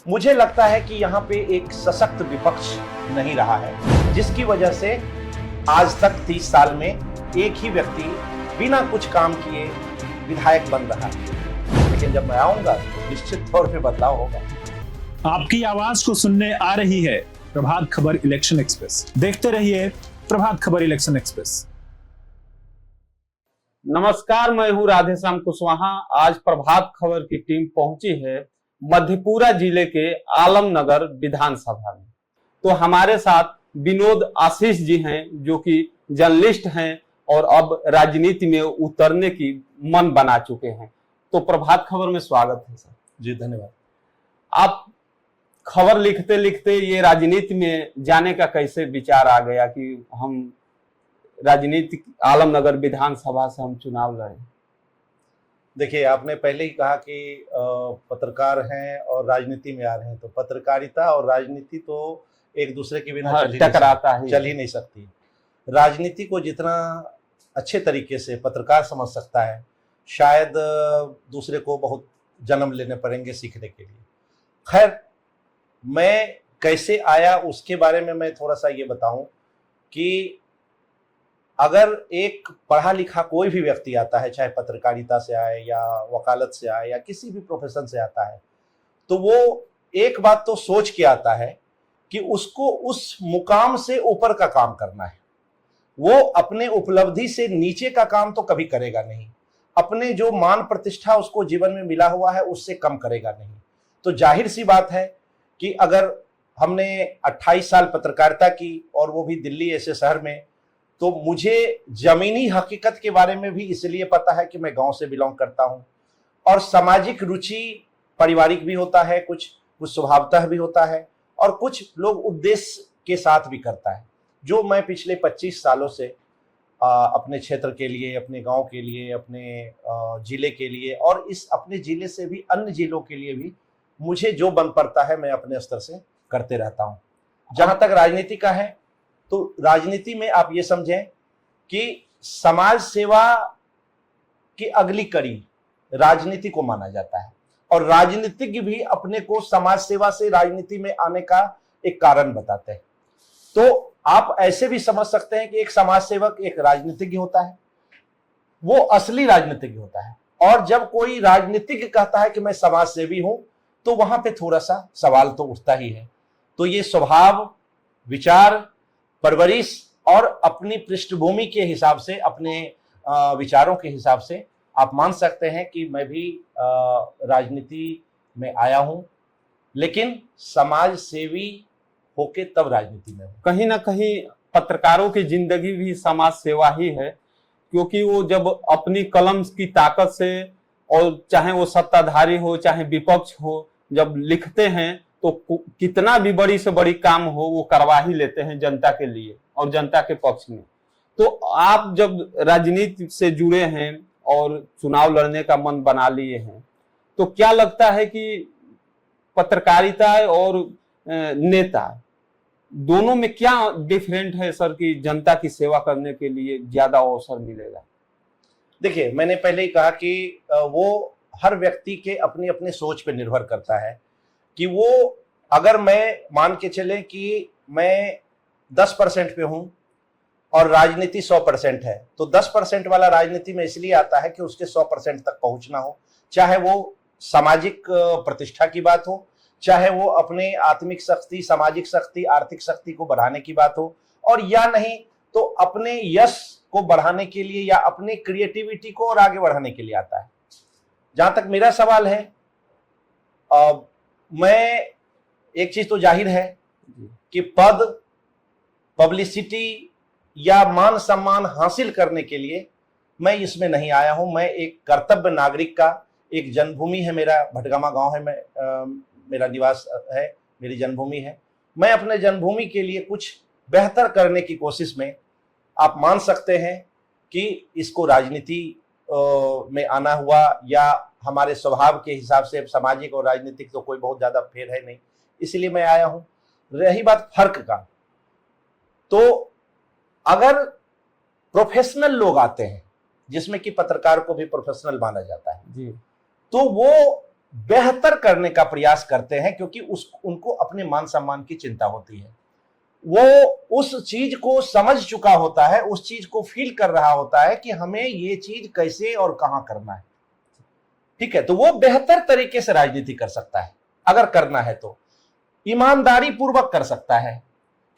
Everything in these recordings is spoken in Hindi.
मुझे लगता है कि यहाँ पे एक सशक्त विपक्ष नहीं रहा है, जिसकी वजह से आज तक 30 साल में एक ही व्यक्ति बिना कुछ काम किए विधायक बन रहा है। लेकिन जब मैं आऊंगा निश्चित तौर पे बदलाव होगा। आपकी आवाज को सुनने आ रही है प्रभात खबर इलेक्शन एक्सप्रेस। देखते रहिए प्रभात खबर इलेक्शन एक्सप्रेस। नमस्कार, मैं हूं राधेश्याम कुशवाहा। आज प्रभात खबर की टीम पहुंची है मधेपुरा जिले के आलमनगर विधानसभा में। तो हमारे साथ विनोद आशीष जी हैं, जो कि जर्नलिस्ट हैं और अब राजनीति में उतरने की मन बना चुके हैं। तो प्रभात खबर में स्वागत है सर। जी धन्यवाद। आप खबर लिखते लिखते ये राजनीति में जाने का कैसे विचार आ गया कि हम राजनीति आलमनगर विधानसभा से हम चुनाव लड़े? देखिए, आपने पहले ही कहा कि पत्रकार हैं और राजनीति में आ रहे हैं, तो पत्रकारिता और राजनीति तो एक दूसरे के बिना चल ही नहीं सकती। राजनीति को जितना अच्छे तरीके से पत्रकार समझ सकता है, शायद दूसरे को बहुत जन्म लेने पड़ेंगे सीखने के लिए। खैर, मैं कैसे आया उसके बारे में मैं थोड़ा सा ये बताऊं कि अगर एक पढ़ा लिखा कोई भी व्यक्ति आता है, चाहे पत्रकारिता से आए या वकालत से आए या किसी भी प्रोफेशन से आता है, तो वो एक बात तो सोच के आता है कि उसको उस मुकाम से ऊपर का काम करना है। वो अपने उपलब्धि से नीचे का काम तो कभी करेगा नहीं, अपने जो मान प्रतिष्ठा उसको जीवन में मिला हुआ है उससे कम करेगा नहीं। तो जाहिर सी बात है कि अगर हमने 28 साल पत्रकारिता की और वो भी दिल्ली ऐसे शहर में, तो मुझे जमीनी हकीकत के बारे में भी इसलिए पता है कि मैं गांव से बिलोंग करता हूं, और सामाजिक रुचि पारिवारिक भी होता है, कुछ स्वभावतः भी होता है, और कुछ लोग उद्देश्य के साथ भी करता है, जो मैं पिछले 25 सालों से अपने क्षेत्र के लिए, अपने गांव के लिए, अपने जिले के लिए और इस अपने जिले से भी अन्य जिलों के लिए भी मुझे जो बन पड़ता है मैं अपने स्तर से करते रहता हूं। जहां तक राजनीति का है, तो राजनीति में आप ये समझें कि समाज सेवा की अगली कड़ी राजनीति को माना जाता है, और राजनीतिज्ञ भी अपने को समाज सेवा से राजनीति में आने का एक कारण बताते हैं। तो आप ऐसे भी समझ सकते हैं कि एक समाज सेवक एक राजनीतिज्ञ होता है, वो असली राजनीतिज्ञ होता है। और जब कोई राजनीतिज्ञ कहता है कि मैं समाज सेवी हूं, तो वहां पे थोड़ा सा सवाल तो उठता ही है। तो ये स्वभाव, विचार, परवरिश और अपनी पृष्ठभूमि के हिसाब से, अपने विचारों के हिसाब से आप मान सकते हैं कि मैं भी राजनीति में आया हूं, लेकिन समाज सेवी होके तब राजनीति में हूं। कहीं ना कहीं पत्रकारों की जिंदगी भी समाज सेवा ही है, क्योंकि वो जब अपनी कलम की ताकत से, और चाहे वो सत्ताधारी हो चाहे विपक्ष हो, जब लिखते हैं तो कितना भी बड़ी से बड़ी काम हो वो करवा ही लेते हैं जनता के लिए और जनता के पक्ष में। तो आप जब राजनीति से जुड़े हैं और चुनाव लड़ने का मन बना लिए हैं, तो क्या लगता है कि पत्रकारिता और नेता दोनों में क्या डिफरेंट है सर, कि जनता की सेवा करने के लिए ज्यादा अवसर मिलेगा? देखिए, मैंने पहले ही कहा कि वो हर व्यक्ति के अपनी अपने सोच पे निर्भर करता है कि वो, अगर मैं मान के चले कि मैं 10% पे हूं और राजनीति 100% है, तो 10% वाला राजनीति में इसलिए आता है कि उसके 100% तक पहुंचना हो, चाहे वो सामाजिक प्रतिष्ठा की बात हो, चाहे वो अपने आत्मिक शक्ति, सामाजिक शक्ति, आर्थिक शक्ति को बढ़ाने की बात हो, और या नहीं तो अपने यश को बढ़ाने के लिए या अपने क्रिएटिविटी को और आगे बढ़ाने के लिए आता है। जहां तक मेरा सवाल है, मैं एक चीज तो जाहिर है कि पद, पब्लिसिटी या मान सम्मान हासिल करने के लिए मैं इसमें नहीं आया हूं। मैं एक कर्तव्य नागरिक का, एक जन्मभूमि है मेरा, भटगामा गांव है, मेरा निवास है, मेरी जन्मभूमि है। मैं अपने जन्मभूमि के लिए कुछ बेहतर करने की कोशिश में, आप मान सकते हैं कि इसको राजनीति में आना हुआ, या हमारे स्वभाव के हिसाब से सामाजिक और राजनीतिक तो कोई बहुत ज्यादा फेर है नहीं, इसलिए मैं आया हूं। रही बात फर्क का, तो अगर प्रोफेशनल लोग आते हैं, जिसमें कि पत्रकार को भी प्रोफेशनल माना जाता है जी, तो वो बेहतर करने का प्रयास करते हैं, क्योंकि उनको अपने मान सम्मान की चिंता होती है। वो उस चीज को समझ चुका होता है, उस चीज को फील कर रहा होता है कि हमें ये चीज कैसे और कहां करना है। ठीक है, तो वो बेहतर तरीके से राजनीति कर सकता है, अगर करना है तो ईमानदारी पूर्वक कर सकता है,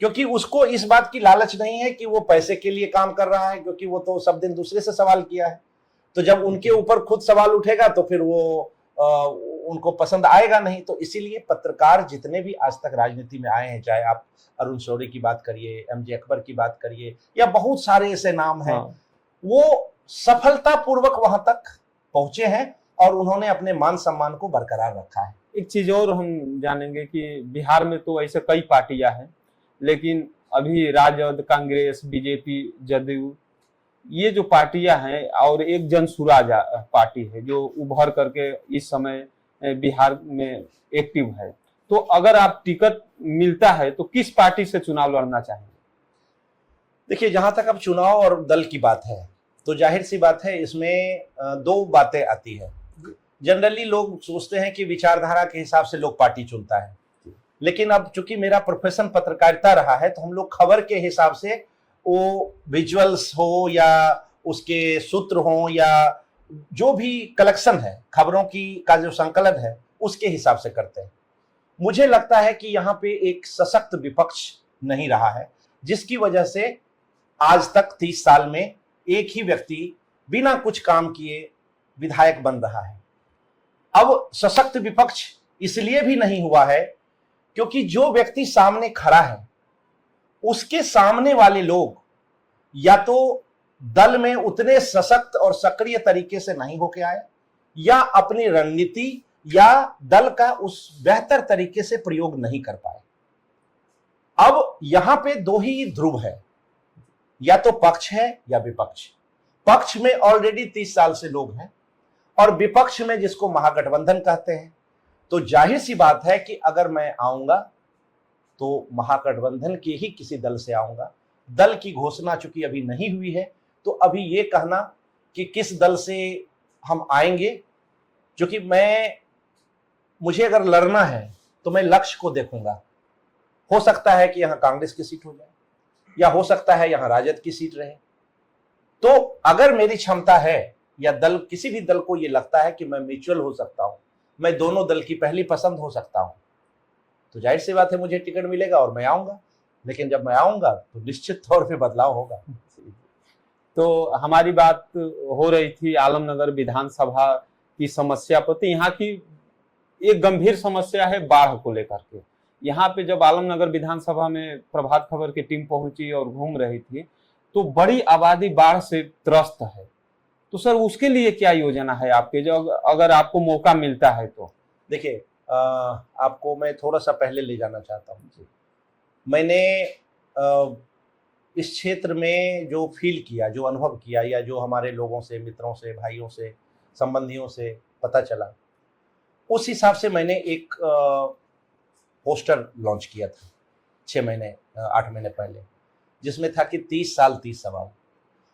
क्योंकि उसको इस बात की लालच नहीं है कि वो पैसे के लिए काम कर रहा है, क्योंकि वो तो सब दिन दूसरे से सवाल किया है। तो जब उनके ऊपर खुद सवाल उठेगा तो फिर वो उनको पसंद आएगा नहीं। तो इसीलिए पत्रकार जितने भी आज तक राजनीति में आए हैं, चाहे आप अरुण शौरी की बात करिए, एमजे अकबर की बात करिए, या बहुत सारे ऐसे नाम हैं, वो सफलतापूर्वक वहां तक पहुंचे हैं और उन्होंने अपने मान सम्मान को बरकरार रखा है। एक चीज और हम जानेंगे कि बिहार में तो ऐसे कई पार्टियां हैं, लेकिन अभी राजद, कांग्रेस, बीजेपी, जदयू, ये जो पार्टियां हैं, और एक जनसुराज पार्टी है जो उभर करके इस समय बिहार में एक्टिव है। तो अगर आप टिकट मिलता है तो किस पार्टी से चुनाव लड़ना चाहेंगे? देखिए, जहां तक अब चुनाव और दल की बात है तो जाहिर सी बात है, इसमें दो बातें आती है। जनरली लोग सोचते हैं कि विचारधारा के हिसाब से लोग पार्टी चुनता है, लेकिन अब चूंकि मेरा प्रोफेशन पत्रकारिता रहा है तो हम लोग खबर के हिसाब से, वो विजुअल्स हो या उसके सूत्र हो या जो भी कलेक्शन है खबरों की का जो संकलन है, उसके हिसाब से करते हैं। मुझे लगता है कि यहाँ पे एक सशक्त विपक्ष नहीं रहा है, जिसकी वजह से आज तक 30 साल में एक ही व्यक्ति बिना कुछ काम किए विधायक बन रहा है। अब सशक्त विपक्ष इसलिए भी नहीं हुआ है क्योंकि जो व्यक्ति सामने खड़ा है उसके सामने वाले लोग या तो दल में उतने सशक्त और सक्रिय तरीके से नहीं होके आए, या अपनी रणनीति या दल का उस बेहतर तरीके से प्रयोग नहीं कर पाए। अब यहां पे दो ही ध्रुव है, या तो पक्ष है या विपक्ष। पक्ष में ऑलरेडी 30 साल से लोग हैं और विपक्ष में जिसको महागठबंधन कहते हैं। तो जाहिर सी बात है कि अगर मैं आऊंगा तो महागठबंधन के ही किसी दल से आऊंगा। दल की घोषणा चूंकि अभी नहीं हुई है, तो अभी ये कहना कि किस दल से हम आएंगे, क्योंकि मुझे अगर लड़ना है तो मैं लक्ष्य को देखूंगा। हो सकता है कि यहां कांग्रेस की सीट हो जाए, या हो सकता है यहां राजद की सीट रहे। तो अगर मेरी क्षमता है या दल, किसी भी दल को ये लगता है कि मैं म्यूचुअल हो सकता हूं, मैं दोनों दल की पहली पसंद हो सकता हूं, तो जाहिर सी बात है मुझे टिकट मिलेगा और मैं आऊंगा। लेकिन जब मैं आऊंगा तो निश्चित तौर पे बदलाव होगा। तो हमारी बात हो रही थी आलमनगर विधानसभा की समस्या पर। तो यहाँ की एक गंभीर समस्या है बाढ़ को लेकर के। यहाँ पे जब आलमनगर विधानसभा में प्रभात खबर की टीम पहुंची और घूम रही थी, तो बड़ी आबादी बाढ़ से त्रस्त है। तो सर, उसके लिए क्या योजना है आपके, जो अगर आपको मौका मिलता है तो? देखिए, आपको मैं थोड़ा सा पहले ले जाना चाहता हूँ। मैंने इस क्षेत्र में जो फील किया, जो अनुभव किया, या जो हमारे लोगों से, मित्रों से, भाइयों से, संबंधियों से पता चला, उस हिसाब से मैंने एक पोस्टर लॉन्च किया था 8 महीने पहले, जिसमें था कि 30 साल 30 सवाल।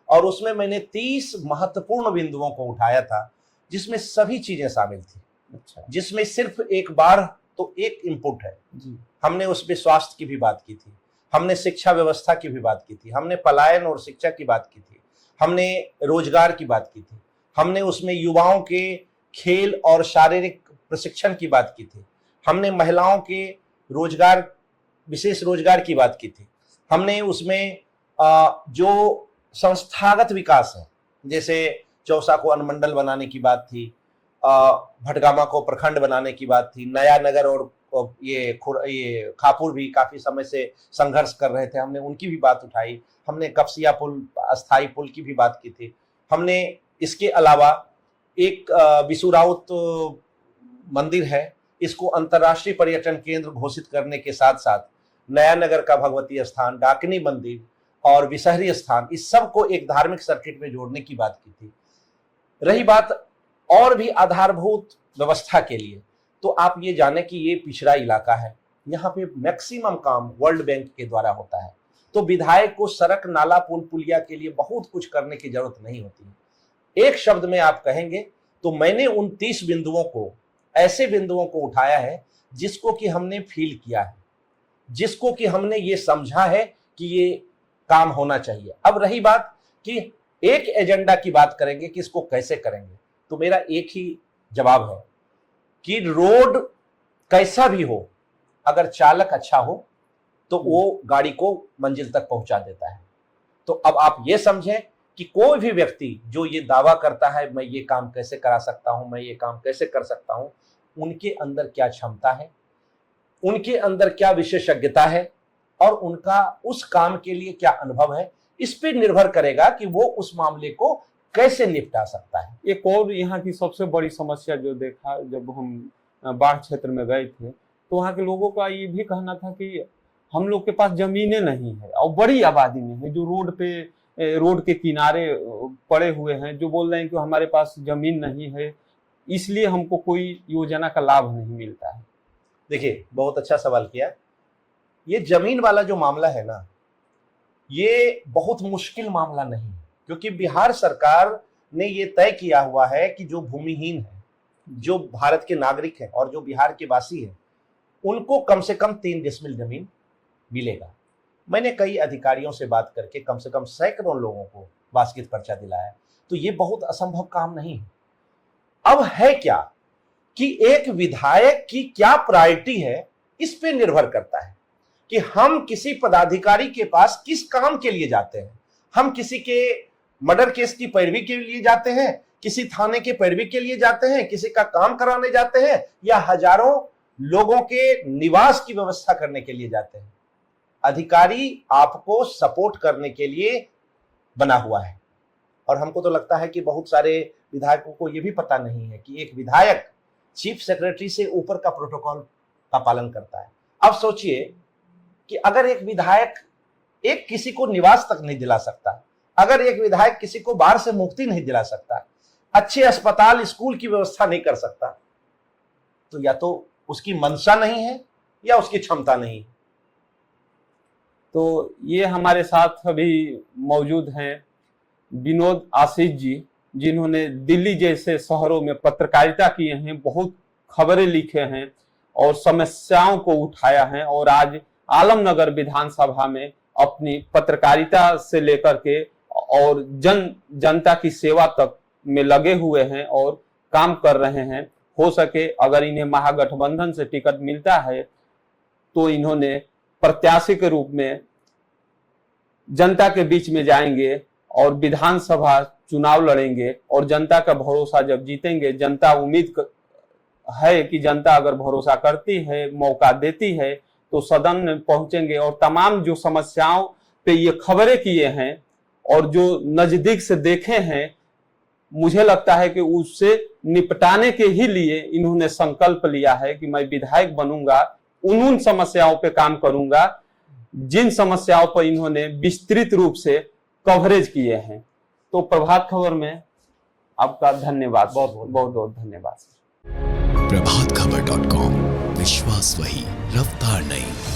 और उसमें मैंने 30 महत्वपूर्ण बिंदुओं को उठाया था, जिसमें सभी चीजें शामिल थी। अच्छा। जिसमें सिर्फ एक बार तो एक इनपुट है जी। हमने उसमें स्वास्थ्य की भी बात की थी, हमने शिक्षा व्यवस्था की भी बात की थी, हमने पलायन और शिक्षा की बात की थी, हमने रोजगार की बात की थी, हमने उसमें युवाओं के खेल और शारीरिक प्रशिक्षण की बात की थी, हमने महिलाओं के रोजगार, विशेष रोजगार की बात की थी, हमने उसमें जो संस्थागत विकास है, जैसे चौसा को अनुमंडल बनाने की बात थी, भटगामा को प्रखंड बनाने की बात थी, नया नगर और ये खापुर भी काफी समय से संघर्ष कर रहे थे, हमने उनकी भी बात उठाई। हमने कपसिया पुल, अस्थाई पुल की भी बात की थी। हमने इसके अलावा एक बिसुराउत मंदिर है, इसको अंतर्राष्ट्रीय पर्यटन केंद्र घोषित करने के साथ साथ नया नगर का भगवती स्थान, डाकनी मंदिर और विषहरी स्थान, इस सब को एक धार्मिक सर्किट में जोड़ने की बात की थी। रही बात और भी आधारभूत व्यवस्था के लिए, तो आप ये जाने कि ये पिछड़ा इलाका है, यहाँ पे मैक्सिमम काम वर्ल्ड बैंक के द्वारा होता है। तो विधायक को सड़क, नाला, पुल, पुलिया के लिए बहुत कुछ करने की जरूरत नहीं होती है। एक शब्द में आप कहेंगे तो मैंने उन 30 बिंदुओं को ऐसे बिंदुओं को उठाया है जिसको कि हमने फील किया है, जिसको कि हमने ये समझा है कि ये काम होना चाहिए। अब रही बात कि एक एजेंडा की बात करेंगे कि इसको कैसे करेंगे, तो मेरा एक ही जवाब है कि रोड कैसा भी हो, अगर चालक अच्छा हो तो वो गाड़ी को मंजिल तक पहुंचा देता है। तो अब आप ये समझें कि कोई भी व्यक्ति जो ये दावा करता है मैं ये काम कैसे करा सकता हूं, मैं ये काम कैसे कर सकता हूं, उनके अंदर क्या क्षमता है, उनके अंदर क्या विशेषज्ञता है और उनका उस काम के लिए क्या अनुभव है, इस पर निर्भर करेगा कि वो उस मामले को कैसे निपटा सकता है। एक और यहाँ की सबसे बड़ी समस्या जो देखा जब हम बाढ़ क्षेत्र में गए थे, तो वहाँ के लोगों का ये भी कहना था कि हम लोग के पास जमीनें नहीं है और बड़ी आबादी में है जो रोड के किनारे पड़े हुए हैं, जो बोल रहे हैं कि हमारे पास जमीन नहीं है, इसलिए हमको कोई योजना का लाभ नहीं मिलता है। देखिए, बहुत अच्छा सवाल किया। ये जमीन वाला जो मामला है ना, ये बहुत मुश्किल मामला नहीं, क्योंकि बिहार सरकार ने ये तय किया हुआ है कि जो भूमिहीन है, जो भारत के नागरिक हैं और जो बिहार के वासी हैं, उनको कम से कम 3 डिसमिल जमीन मिलेगा। मैंने कई अधिकारियों से बात करके कम से कम सैकड़ों लोगों को वासगीत पर्चा दिलाया, तो ये बहुत असंभव काम नहीं है। अब है क्या कि एक विधायक की क्या प्रायोरिटी है, इस पे निर्भर करता है कि हम किसी पदाधिकारी के पास किस काम के लिए जाते हैं। हम किसी के मर्डर केस की पैरवी के लिए जाते हैं, किसी थाने के पैरवी के लिए जाते हैं, किसी का काम कराने जाते हैं, या हजारों लोगों के निवास की व्यवस्था करने के लिए जाते हैं। अधिकारी आपको सपोर्ट करने के लिए बना हुआ है। और हमको तो लगता है कि बहुत सारे विधायकों को यह भी पता नहीं है कि एक विधायक चीफ सेक्रेटरी से ऊपर का प्रोटोकॉल का पालन करता है। अब सोचिए कि अगर एक विधायक एक किसी को निवास तक नहीं दिला सकता, अगर एक विधायक किसी को बाहर से मुक्ति नहीं दिला सकता, अच्छे अस्पताल स्कूल की व्यवस्था नहीं कर सकता, तो या तो उसकी मंशा नहीं है या उसकी क्षमता नहीं। तो ये हमारे साथ अभी मौजूद हैं विनोद आशीष जी, जिन्होंने दिल्ली जैसे शहरों में पत्रकारिता किए हैं, बहुत खबरें लिखे हैं और समस्याओं को उठाया है, और आज आलमनगर विधानसभा में अपनी पत्रकारिता से लेकर के और जनता की सेवा तक में लगे हुए हैं और काम कर रहे हैं। हो सके अगर इन्हें महागठबंधन से टिकट मिलता है तो इन्होंने प्रत्याशी के रूप में जनता के बीच में जाएंगे और विधानसभा चुनाव लड़ेंगे, और जनता का भरोसा जब जीतेंगे, जनता उम्मीद है कि जनता अगर भरोसा करती है, मौका देती है, तो सदन में पहुंचेंगे और तमाम जो समस्याओं पे ये खबरें किए हैं और जो नजदीक से देखे हैं, मुझे लगता है कि उससे निपटाने के ही लिए इन्होंने संकल्प लिया है कि मैं विधायक बनूंगा, उन समस्याओं पे काम करूंगा जिन समस्याओं पर इन्होंने विस्तृत रूप से कवरेज किए हैं। तो प्रभात खबर में आपका धन्यवाद, बहुत बहुत धन्यवाद। प्रभातखबर.com, विश्वास वही, रफ्तार नहीं।